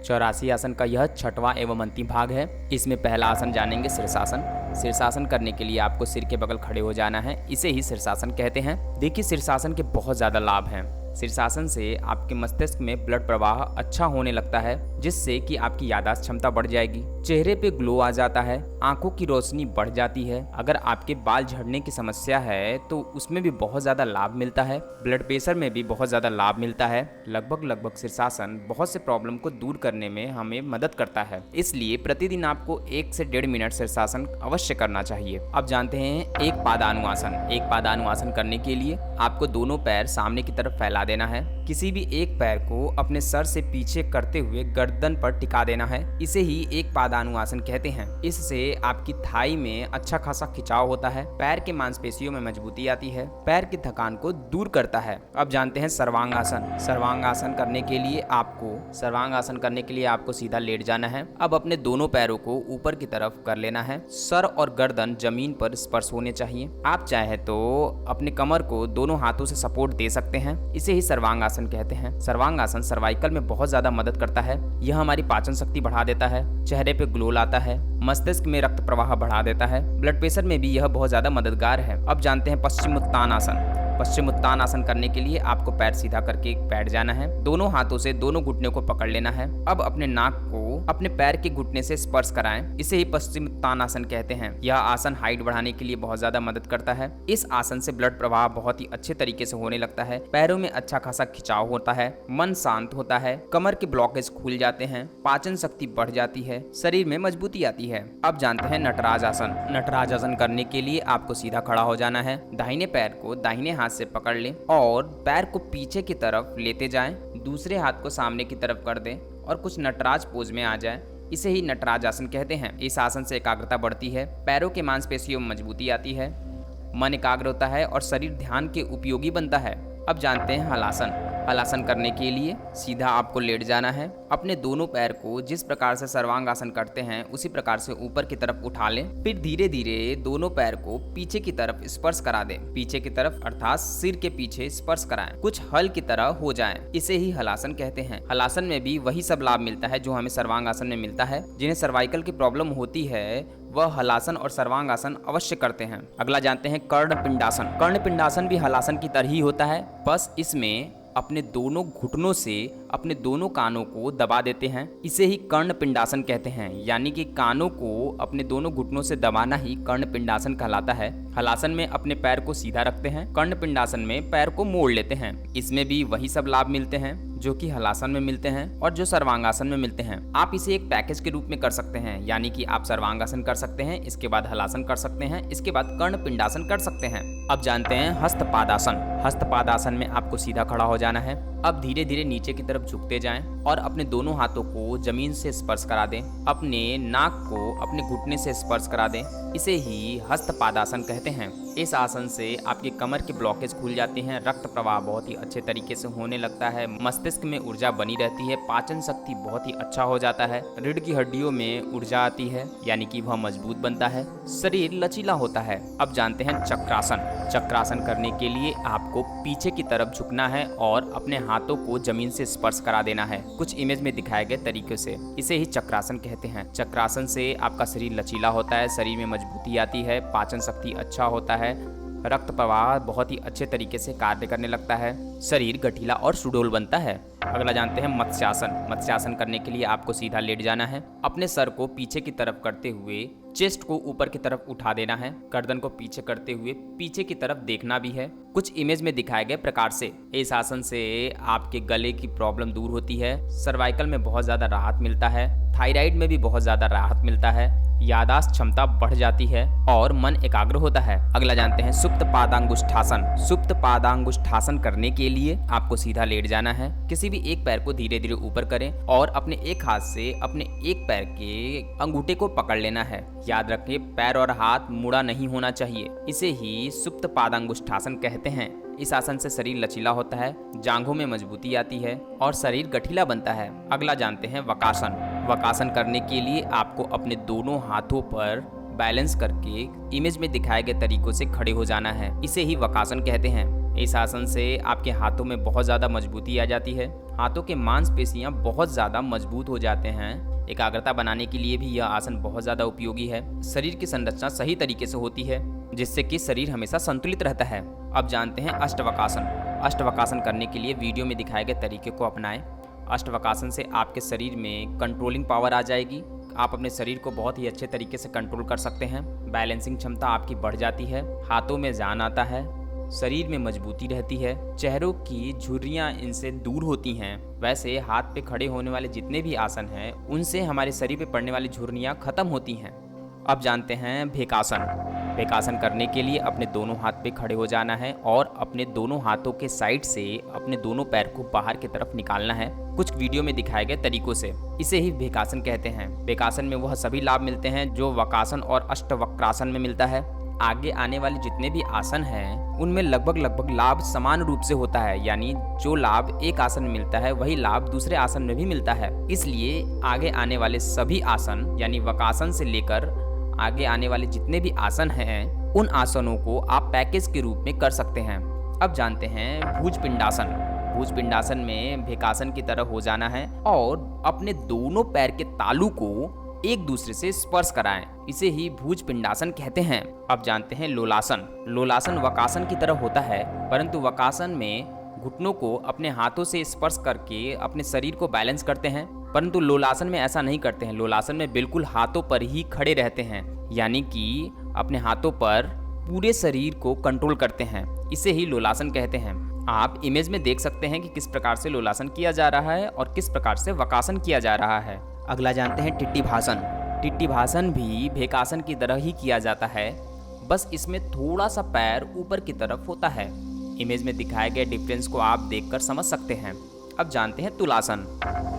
84 आसन का यह छठवां एवं अंतिम भाग है। इसमें पहला आसन जानेंगे शीर्षासन। शीर्षासन करने के लिए आपको सिर के बगल खड़े हो जाना है, इसे ही शीर्षासन कहते हैं। देखिए, शीर्षासन के बहुत ज़्यादा लाभ हैं। शीर्षासन से आपके मस्तिष्क में ब्लड प्रवाह अच्छा होने लगता है, जिससे कि आपकी याददाश्त क्षमता बढ़ जाएगी। चेहरे पे ग्लो आ जाता है, आंखों की रोशनी बढ़ जाती है। अगर आपके बाल झड़ने की समस्या है तो उसमें भी बहुत ज़्यादा लाभ मिलता है। ब्लड प्रेशर में भी बहुत ज़्यादा लाभ मिलता है। लगभग शीर्षासन बहुत से प्रॉब्लम को दूर करने में हमें मदद करता है। इसलिए प्रतिदिन आपको 1 से 1.5 मिनट शीर्षासन अवश्य करना चाहिए। अब जानते हैं एक पादानुआसन। एक पादानुआसन करने के लिए आपको दोनों पैर सामने की तरफ फैला देना है। किसी भी एक पैर को अपने सर से पीछे करते हुए गर्दन पर टिका देना है, इसे ही एक पादानुआसन कहते हैं। इससे आपकी थाई में अच्छा खासा खिंचाव होता है, पैर के मांसपेशियों में मजबूती आती है, पैर की थकान को दूर करता है। अब जानते हैं सर्वांगासन। सर्वांगासन करने के लिए आपको सीधा लेट जाना है। अब अपने दोनों पैरों को ऊपर की तरफ कर लेना है। सर और गर्दन जमीन पर स्पर्श होने चाहिए। आप चाहे तो अपने कमर को दोनों हाथों से सपोर्ट दे सकते हैं, इसे ही सर्वांगासन कहते हैं। सर्वांगासन सर्वाइकल में बहुत ज्यादा मदद करता है। यह हमारी पाचन शक्ति बढ़ा देता है, चेहरे पे ग्लो लाता है, मस्तिष्क में रक्त प्रवाह बढ़ा देता है। ब्लड प्रेशर में भी यह बहुत ज्यादा मददगार है। अब जानते हैं पश्चिमोत्तानासन। पश्चिमोत्तानासन करने के लिए आपको पैर सीधा करके बैठ जाना है। दोनों हाथों से दोनों घुटने को पकड़ लेना है। अब अपने नाक को अपने पैर के घुटने से स्पर्श कराएं, इसे ही पश्चिमोत्तानासन कहते हैं। यह आसन हाइट बढ़ाने के लिए बहुत ज्यादा मदद करता है। इस आसन से ब्लड प्रवाह बहुत ही अच्छे तरीके से होने लगता है। पैरों में अच्छा खासा खिंचाव होता है, मन शांत होता है, कमर के ब्लॉकेज खुल जाते हैं, पाचन शक्ति बढ़ जाती है, शरीर में मजबूती आती है। अब जानते हैं नटराज आसन। नटराज आसन करने के लिए आपको सीधा खड़ा हो जाना है। दाहिने पैर को दाहिने हाथ से पकड़ लें और पैर को पीछे की तरफ लेते जाएं। दूसरे हाथ को सामने की तरफ कर दें और कुछ नटराज पोज में आ जाएं। इसे ही नटराज आसन कहते हैं। इस आसन से एकाग्रता बढ़ती है, पैरों के मांसपेशियों में मजबूती आती है, मन एकाग्र होता है और शरीर ध्यान के उपयोगी बनता है। अब जानते हैं हलासन। हलासन करने के लिए सीधा आपको लेट जाना है। अपने दोनों पैर को जिस प्रकार से सर्वांगासन करते हैं उसी प्रकार से ऊपर की तरफ उठा लें। फिर धीरे धीरे दोनों पैर को पीछे की तरफ स्पर्श करा दें। पीछे की तरफ अर्थात सिर के पीछे स्पर्श कराएं, कुछ हल की तरह हो जाएं। इसे ही हलासन कहते हैं। हलासन में भी वही सब लाभ मिलता है जो हमें सर्वांगासन में मिलता है। जिन्हें सर्वाइकल की प्रॉब्लम होती है वह हलासन और सर्वांगासन अवश्य करते हैं। अगला जानते हैं कर्णपिंडासन। कर्णपिंडासन भी हलासन की तरह ही होता है, बस इसमें अपने दोनों घुटनों से अपने दोनों कानों को दबा देते हैं। इसे ही कर्णपिंडासन कहते हैं, यानी कि कानों को अपने दोनों घुटनों से दबाना ही कर्णपिंडासन कहलाता है। हलासन में अपने पैर को सीधा रखते हैं, कर्णपिंडासन में पैर को मोड़ लेते हैं। इसमें भी वही सब लाभ मिलते हैं जो कि हलासन में मिलते हैं और जो सर्वांगासन में मिलते हैं। आप इसे एक पैकेज के रूप में कर सकते हैं, यानी कि आप सर्वांगासन कर सकते हैं, इसके बाद हलासन कर सकते हैं, इसके बाद कर्णपिंडासन कर सकते हैं। अब जानते हैं हस्तपादासन। हस्तपादासन में आपको सीधा खड़ा हो जाना है। अब धीरे धीरे नीचे की तरफ झुकते जाएं और अपने दोनों हाथों को जमीन से स्पर्श करा दें। अपने नाक को अपने घुटने से स्पर्श करा दें। इसे ही हस्तपादासन कहते हैं। इस आसन से आपकी कमर के ब्लॉकेज खुल जाते हैं, रक्त प्रवाह बहुत ही अच्छे तरीके से होने लगता है, मस्तिष्क में ऊर्जा बनी रहती है, पाचन शक्ति बहुत ही अच्छा हो जाता है, रीढ़ की हड्डियों में ऊर्जा आती है, यानी कि वह मजबूत बनता है, शरीर लचीला होता है। अब जानते हैं चक्रासन। चक्रासन करने के लिए आपको पीछे की तरफ झुकना है और अपने हाथों को जमीन से स्पर्श करा देना है, कुछ इमेज में दिखाए गए तरीके से। इसे ही चक्रासन कहते हैं। चक्रासन से आपका शरीर लचीला होता है, शरीर में मजबूती आती है, पाचन शक्ति अच्छा होता है, रक्त प्रवाह बहुत ही अच्छे तरीके से कार्य करने लगता है, शरीर गठीला और सुडौल बनता है। अगला जानते हैं मत्स्यासन। मत्स्यासन करने के लिए आपको सीधा लेट जाना है। अपने सर को पीछे की तरफ करते हुए चेस्ट को ऊपर की तरफ उठा देना है। गर्दन को पीछे करते हुए पीछे की तरफ देखना भी है, कुछ इमेज में दिखाए गए प्रकार से। इस आसन से आपके गले की प्रॉब्लम दूर होती है, सर्वाइकल में बहुत ज्यादा राहत मिलता है, थायराइड में भी बहुत ज्यादा राहत मिलता है, यादाश्त क्षमता बढ़ जाती है और मन एकाग्र होता है। अगला जानते हैं सुप्त पादांगुष्ठासन। सुप्त पादांगुष्ठासन करने के लिए आपको सीधा लेट जाना है। किसी भी एक पैर को धीरे धीरे ऊपर करें और अपने एक हाथ से अपने एक पैर के अंगूठे को पकड़ लेना है। याद रखिए, पैर और हाथ मुड़ा नहीं होना चाहिए। इसे ही सुप्त पादांगुष्ठासन कहते हैं। इस आसन से शरीर लचीला होता है, जांघों में मजबूती आती है और शरीर गठीला बनता है। अगला जानते हैं वकासन। वकासन करने के लिए आपको अपने दोनों हाथों पर बैलेंस करके इमेज में दिखाए गए तरीकों से खड़े हो जाना है। इसे ही वकासन कहते हैं। इस आसन से आपके हाथों में बहुत ज़्यादा मजबूती आ जाती है। हाथों के मांसपेशियां बहुत ज़्यादा मजबूत हो जाते हैं। एकाग्रता बनाने के लिए भी यह आसन बहुत ज़्यादा उपयोगी है। शरीर की संरचना सही तरीके से होती है, जिससे कि शरीर हमेशा संतुलित रहता है। अब जानते हैं अष्टवक्रासन। अष्टवक्रासन करने के लिए वीडियो में दिखाए गए तरीके को अपनाएं। अष्टवक्रासन से आपके शरीर में कंट्रोलिंग पावर आ जाएगी। आप अपने शरीर को बहुत ही अच्छे तरीके से कंट्रोल कर सकते हैं। बैलेंसिंग क्षमता आपकी बढ़ जाती है। हाथों में जान आता है। शरीर में मजबूती रहती है। चेहरों की झुर्रियाँ इनसे दूर होती हैं। वैसे हाथ पे खड़े होने वाले जितने भी आसन हैं, उनसे हमारे शरीर पे पड़ने वाली झुर्रियाँ खत्म होती हैं। अब जानते हैं भेकासन। भेकासन करने के लिए अपने दोनों हाथ पे खड़े हो जाना है और अपने दोनों हाथों के साइड से अपने दोनों पैर को बाहर की तरफ निकालना है, कुछ वीडियो में दिखाए गए तरीकों से। इसे ही भेकासन कहते हैं। भेकासन में वह सभी लाभ मिलते हैं जो वक्रासन और अष्टवक्रासन में मिलता है। आगे आने वाले जितने भी आसन हैं, उनमें लगभग लाभ समान रूप से होता है, यानी जो लाभ एक आसन में मिलता है वही लाभ दूसरे आसन में भी मिलता है। इसलिए आगे आने वाले सभी आसन, यानी वक्रासन से लेकर आगे आने वाले जितने भी आसन हैं, उन आसनों को आप पैकेज के रूप में कर सकते हैं। अब जानते हैं भुजपिंडासन। भुजपिंडासन में भेकासन की तरह हो जाना है और अपने दोनों पैर के तालू को एक दूसरे से स्पर्श कराएं। इसे ही भुजपिंडासन कहते हैं। अब जानते हैं लोलासन। लोलासन वक्रासन की तरह होता है, परंतु वक्रासन में घुटनों को अपने हाथों से स्पर्श करके अपने शरीर को बैलेंस करते हैं, परंतु लोलासन में ऐसा नहीं करते हैं। लोलासन में बिल्कुल हाथों पर ही खड़े रहते हैं, यानी कि अपने हाथों पर पूरे शरीर को कंट्रोल करते हैं। इसे ही लोलासन कहते हैं। आप इमेज में देख सकते हैं कि किस प्रकार से लोलासन किया जा रहा है और किस प्रकार से वक्रासन किया जा रहा है। अगला जानते हैं टिट्टिभासन। टिट्टिभासन भी भेकासन की तरह ही किया जाता है, बस इसमें थोड़ा सा पैर ऊपर की तरफ होता है। इमेज में दिखाए गए डिफरेंस को आप देखकर समझ सकते हैं। अब जानते हैं तुलासन।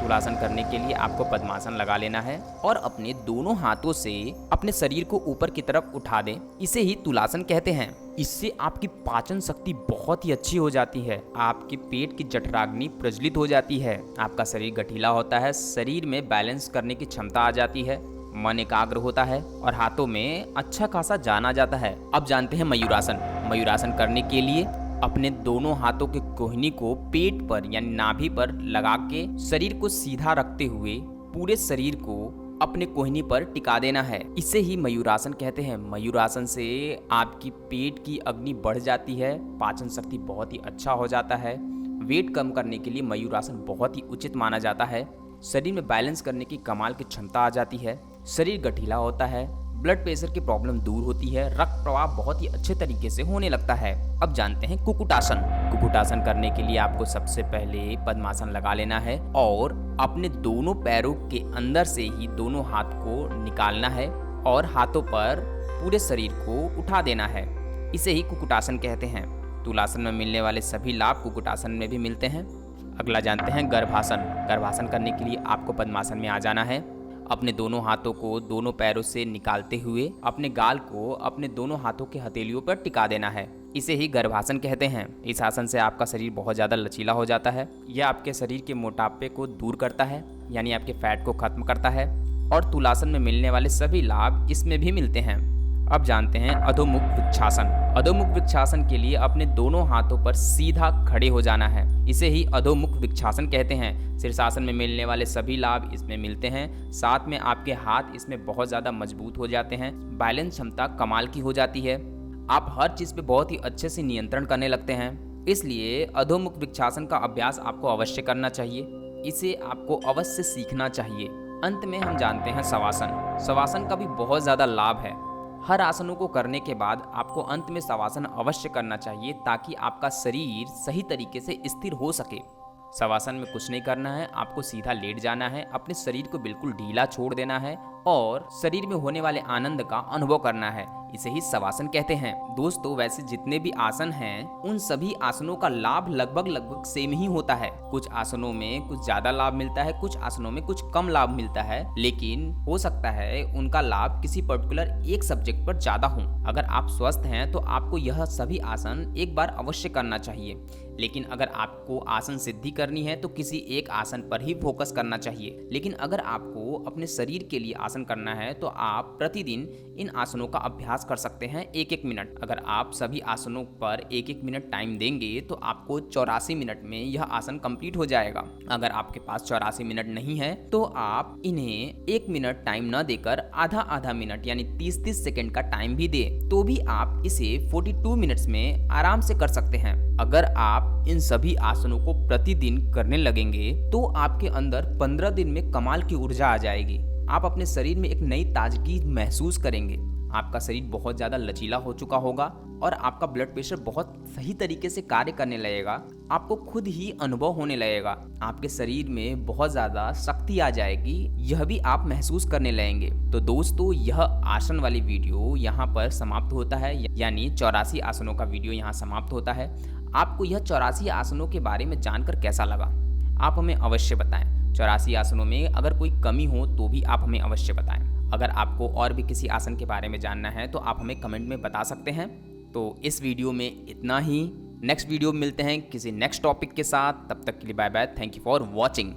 तुलासन करने के लिए आपको पद्मासन लगा लेना है और अपने दोनों हाथों से अपने शरीर को ऊपर की तरफ उठा दें। इसे ही तुलासन कहते हैं। इससे आपकी पाचन शक्ति बहुत ही अच्छी हो जाती है। आपके पेट की जठराग्नि प्रज्वलित हो जाती है। आपका शरीर गठीला होता है। शरीर में बैलेंस करने की क्षमता आ जाती है। मन एकाग्र होता है और हाथों में अच्छा खासा जान आ जाता है। अब जानते हैं मयूरासन। मयूरासन करने के लिए अपने दोनों हाथों के कोहनी को पेट पर यानी नाभि पर लगा के शरीर को सीधा रखते हुए पूरे शरीर को अपने कोहनी पर टिका देना है। इसे ही मयूरासन कहते हैं। मयूरासन से आपकी पेट की अग्नि बढ़ जाती है। पाचन शक्ति बहुत ही अच्छा हो जाता है। वेट कम करने के लिए मयूरासन बहुत ही उचित माना जाता है। शरीर में बैलेंस करने की कमाल की क्षमता आ जाती है। शरीर गठीला होता है। ब्लड प्रेशर की प्रॉब्लम दूर होती है। रक्त प्रवाह बहुत ही अच्छे तरीके से होने लगता है। अब जानते हैं कुक्कुटासन। कुक्कुटासन करने के लिए आपको सबसे पहले पद्मासन लगा लेना है और अपने दोनों पैरों के अंदर से ही दोनों हाथ को निकालना है और हाथों पर पूरे शरीर को उठा देना है। इसे ही कुक्कुटासन कहते हैं। तुलासन में मिलने वाले सभी लाभ कुक्कुटासन में भी मिलते हैं। अगला जानते हैं गर्भासन। गर्भासन करने के लिए आपको पद्मासन में आ जाना है। अपने दोनों हाथों को दोनों पैरों से निकालते हुए अपने गाल को अपने दोनों हाथों के हथेलियों पर टिका देना है। इसे ही गर्भासन कहते हैं। इस आसन से आपका शरीर बहुत ज़्यादा लचीला हो जाता है। यह आपके शरीर के मोटापे को दूर करता है, यानी आपके फैट को खत्म करता है और तुलासन में मिलने वाले सभी लाभ इसमें भी मिलते हैं। अब जानते हैं अधोमुख वृक्षासन। अधोमुख वृक्षासन के लिए अपने दोनों हाथों पर सीधा खड़े हो जाना है। इसे ही अधोमुख वृक्षासन कहते हैं। शीर्षासन में मिलने वाले सभी लाभ इसमें मिलते हैं। साथ में आपके हाथ इसमें बहुत ज़्यादा मजबूत हो जाते हैं। बैलेंस क्षमता कमाल की हो जाती है। आप हर चीज़ पे बहुत ही अच्छे से नियंत्रण करने लगते हैं। इसलिए अधोमुख वृक्षासन का अभ्यास आपको अवश्य करना चाहिए। इसे आपको अवश्य सीखना चाहिए। अंत में हम जानते हैं शवासन। शवासन का भी बहुत ज़्यादा लाभ है। हर आसनों को करने के बाद आपको अंत में शवासन अवश्य करना चाहिए ताकि आपका शरीर सही तरीके से स्थिर हो सके। शवासन में कुछ नहीं करना है, आपको सीधा लेट जाना है, अपने शरीर को बिल्कुल ढीला छोड़ देना है और शरीर में होने वाले आनंद का अनुभव करना है। इसे ही शवासन कहते हैं। दोस्तों, वैसे जितने भी आसन हैं उन सभी आसनों का लाभ लगभग सेम ही होता है। कुछ आसनों में कुछ ज्यादा लाभ मिलता है, कुछ आसनों में कुछ कम लाभ मिलता है, लेकिन हो सकता है उनका लाभ किसी पर्टिकुलर एक सब्जेक्ट पर ज्यादा हो। अगर आप स्वस्थ हैं तो आपको यह सभी आसन एक बार अवश्य करना चाहिए, लेकिन अगर आपको आसन सिद्धि करनी है तो किसी एक आसन पर ही फोकस करना चाहिए। लेकिन अगर आपको अपने शरीर के लिए आसन करना है तो आप प्रतिदिन इन आसनों का अभ्यास अभ्यास कर सकते हैं 1-1 मिनट। अगर आप सभी आसनों पर 1-1 मिनट टाइम देंगे तो आपको 84 मिनट में यह आसन कंप्लीट हो जाएगा। अगर आपके पास 84 मिनट नहीं है तो आप इन्हें 1 मिनट टाइम न देकर आधा मिनट यानी 30-30 सेकंड का टाइम भी दे तो भी आप इसे 42 मिनट्स में आराम से कर सकते हैं। अगर आप इन सभी आसनों को प्रतिदिन करने लगेंगे तो आपके अंदर 15 दिन में कमाल की ऊर्जा आ जाएगी। आप अपने शरीर में एक नई ताजगी महसूस करेंगे। आपका शरीर बहुत ज़्यादा लचीला हो चुका होगा और आपका ब्लड प्रेशर बहुत सही तरीके से कार्य करने लगेगा। आपको खुद ही अनुभव होने लगेगा। आपके शरीर में बहुत ज़्यादा शक्ति आ जाएगी, यह भी आप महसूस करने लगेंगे। तो दोस्तों, यह आसन वाली वीडियो यहाँ पर समाप्त होता है, यानी 84 आसनों का वीडियो यहाँ समाप्त होता है। आपको यह 84 आसनों के बारे में जानकर कैसा लगा, आप हमें अवश्य बताएं। 84 आसनों में अगर कोई कमी हो तो भी आप हमें अवश्य बताएं। अगर आपको और भी किसी आसन के बारे में जानना है तो आप हमें कमेंट में बता सकते हैं। तो इस वीडियो में इतना ही। नेक्स्ट वीडियो में मिलते हैं किसी नेक्स्ट टॉपिक के साथ। तब तक के लिए bye bye. Thank you for watching.